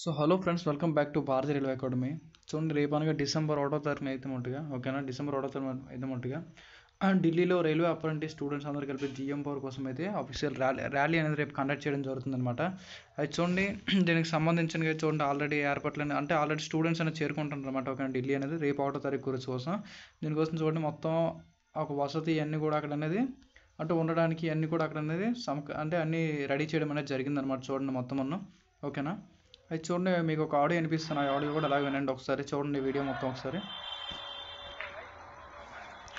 So hello friends, welcome back to Bharatiya railway academy. చూడండి, రేపు అనగా డిసెంబర్ 1వ తారీఖున అయితే మట్టుగా, ఓకేనా, డిసెంబర్ 1వ తారీఖున అయితే మట్టుగా ఢిల్లీలో రైల్వే అప్రెంటిస్ స్టూడెంట్స్ అందరూ కలిపి జిఎం పవర్ కోసం అయితే అఫీషియల్ ర్యాలీ అనేది రేపు కండక్ట్ చేయడం జరుగుతుందన్నమాట. అది చూడండి, దీనికి సంబంధించిన చూడండి ఆల్రెడీ ఏర్పాట్లు అంటే ఆల్రెడీ స్టూడెంట్స్ అనేది చేరుకుంటున్నారు అనమాట. ఓకే, ఢిల్లీ అనేది రేపు 1వ తారీఖు కోసం దీనికోసం చూడండి మొత్తం ఒక వసతి అన్నీ కూడా అక్కడ అనేది అంటే ఉండడానికి అన్నీ కూడా అక్కడ అనేది అంటే అన్నీ రెడీ చేయడం అనేది జరిగిందనమాట. చూడండి మొత్తం అన్న, ఓకేనా. అది చూడండి, మీకు ఒక ఆడియో వినిపిస్తాను, ఆ ఆడియో కూడా అలాగే వినండి ఒకసారి. చూడండి వీడియో మొత్తం ఒకసారి,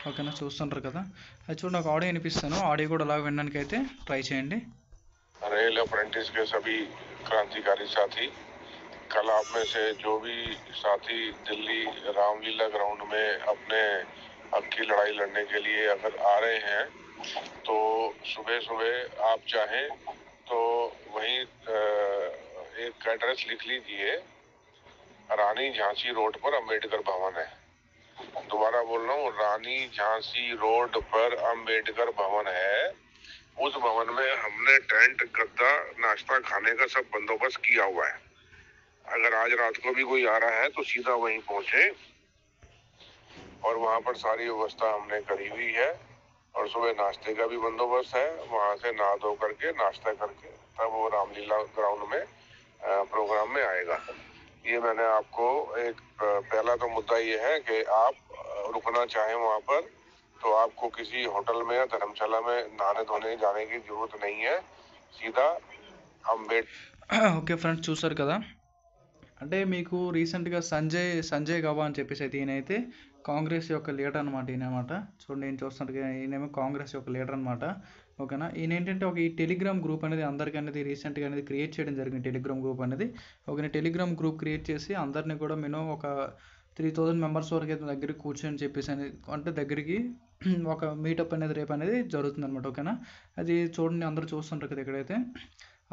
ఓకేనా, చూస్తుంటారు కదా. అది చూడండి, ఒక ఆడియో వినిపిస్తాను, ఆడియో కూడా అలాగే వినడానికి అయితే ట్రై చేయండి. रेल अप्रेंटिस के सभी क्रांतिकारी साथी, कल आप में से जो भी साथी दिल्ली रामलीला ग्राउंड में अपने हक की लड़ाई लड़ने के लिए अगर आ रहे हैं तो सुबह सुबह आप चाहें तो वहीं एक एड्रेस लिख लीजिए। रानी झांसी रोड पर अंबेडकर भवन है। दोबारा बोल रहा हूँ, रानी झांसी रोड पर अंबेडकर भवन है। उस भवन में हमने टेंट, गद्दा, नाश्ता खाने का सब बंदोबस्त किया हुआ है। अगर आज रात को भी कोई आ रहा है तो सीधा वहीं पहुंचे और वहां पर सारी व्यवस्था हमने करी हुई है। और सुबह नाश्ते का भी बंदोबस्त है। वहां से नहा धो करके नाश्ता करके तब वो रामलीला ग्राउंड में प्रोग्राम में आएगा। ये मैंने आपको एक पहला तो मुद्दा ये है कि आप रुकना चाहें वहां पर तो आपको किसी होटल में या धर्मशाला में नहाने धोने जाने की जरूरत नहीं है। सीधा ఓకే ఫ్రెండ్స్, చూసారు కదా. అంటే మీకు రీసెంట్గా సంజయ్ గవా అని చెప్పేసి అయితే ఈయనైతే కాంగ్రెస్ యొక్క లీడర్ అనమాట. ఈయన అనమాట, చూడండి ఈయన చూస్తున్నట్టు ఈయనేమో కాంగ్రెస్ యొక్క లీడర్ అనమాట. ఓకేనా. ఈయన ఏంటంటే ఒక ఈ టెలిగ్రామ్ గ్రూప్ అనేది అందరికీ అనేది రీసెంట్గా అనేది క్రియేట్ చేయడం జరిగింది. టెలిగ్రామ్ గ్రూప్ అనేది, ఓకే, టెలిగ్రామ్ గ్రూప్ క్రియేట్ చేసి అందరినీ కూడా మినిమం ఒక 3000 మెంబర్స్ వరకు అయితే దగ్గరికి కూర్చొని చెప్పేసి అనేది అంటే దగ్గరికి ఒక మీటప్ అనేది రేపు అనేది జరుగుతుంది అనమాట. ఓకేనా. అది చూడండి, అందరూ చూస్తుంటారు కదా ఇక్కడైతే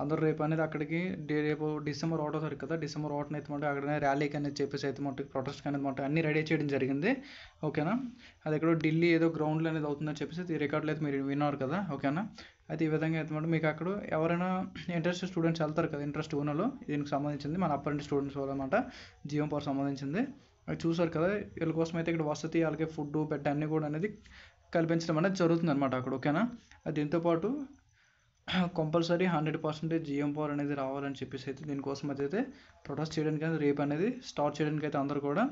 అందరూ రేపు అనేది అక్కడికి రేపు డిసెంబర్ 1వ తారీఖు కదా, డిసెంబర్ 1న అయితే మటు అక్కడ ర్యాలీకి అనేది చెప్పేసి అయితే మటు ప్రొటెస్ట్ అనేది మటు అన్నీ రెడీ చేయడం జరిగింది. ఓకేనా. అది ఎక్కడో ఢిల్లీ ఏదో గ్రౌండ్లో అనేది అవుతుందని చెప్పేసి ఈ రికార్డులు అయితే మీరు విన్నారు కదా. ఓకేనా. అయితే ఈ విధంగా అయితే మటు మీకు అక్కడ ఎవరైనా ఇంట్రెస్ట్ స్టూడెంట్స్ వెళ్తారు కదా, ఇంట్రెస్ట్ ఉన్నలో దీనికి సంబంధించింది మన అప్రెంటిస్ స్టూడెంట్స్ అనమాట, జిఎం పవర్ సంబంధించింది. అది చూసారు కదా. వీళ్ళ కోసం అయితే ఇక్కడ వసతి, అలాగే ఫుడ్, బెడ్ అన్నీ కూడా అనేది కల్పించడం అనేది జరుగుతుంది అనమాట అక్కడ. ఓకేనా. అది దీంతోపాటు కంపల్సరీ 100% జిఎం పవర్ అనేది రావాలని చెప్పేసి అయితే దీనికోసం అయితే ప్రొటెస్ట్ చేయడానికి రేపు అనేది స్టార్ట్ చేయడానికి అయితే అందరూ కూడా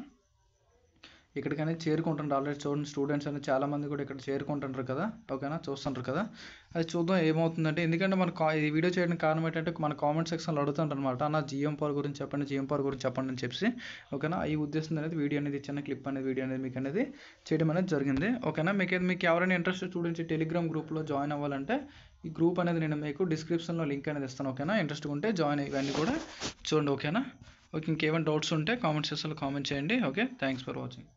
ఇక్కడికైనా చేరుకుంటుంటారు. ఆల్రెడీ చూడండి, స్టూడెంట్స్ అనేది చాలామంది కూడా ఇక్కడ చేరుకుంటుంటారు కదా. ఓకేనా, చూస్తుంటారు కదా. అది చూద్దాం ఏమవుతుందంటే, ఎందుకంటే మన ఈ వీడియో చేయడానికి కారణం ఏంటంటే మన కామెంట్ సెక్షన్లో అడుగుతుంటారు అనమాట, నా జిఎం పవర్ గురించి చెప్పండి, జిఎం పవర్ గురించి చెప్పండి అని చెప్పి. ఓకేనా. ఈ ఉద్దేశం అనేది వీడియో అనేది చిన్న క్లిప్ అనేది వీడియో అనేది మీకు అనేది చేయడం అనేది జరిగింది. ఓకేనా. మీకు ఎవరైనా ఇంట్రెస్ట్ స్టూడెంట్స్ టెలిగ్రామ్ గ్రూప్లో జాయిన్ అవ్వాలంటే ఈ గ్రూప్ అనేది నేను మీకు డిస్క్రిప్షన్లో లింక్ అనేది ఇస్తాను. ఓకేనా. ఇంట్రెస్ట్ ఉంటే జాయిన్ ఇవన్నీ కూడా చూడండి. ఓకేనా. ఓకే, ఇంకేమైనా డౌట్స్ ఉంటే కామెంట్ సెక్షన్లో కామెంట్ చేయండి. Okay, thanks for watching.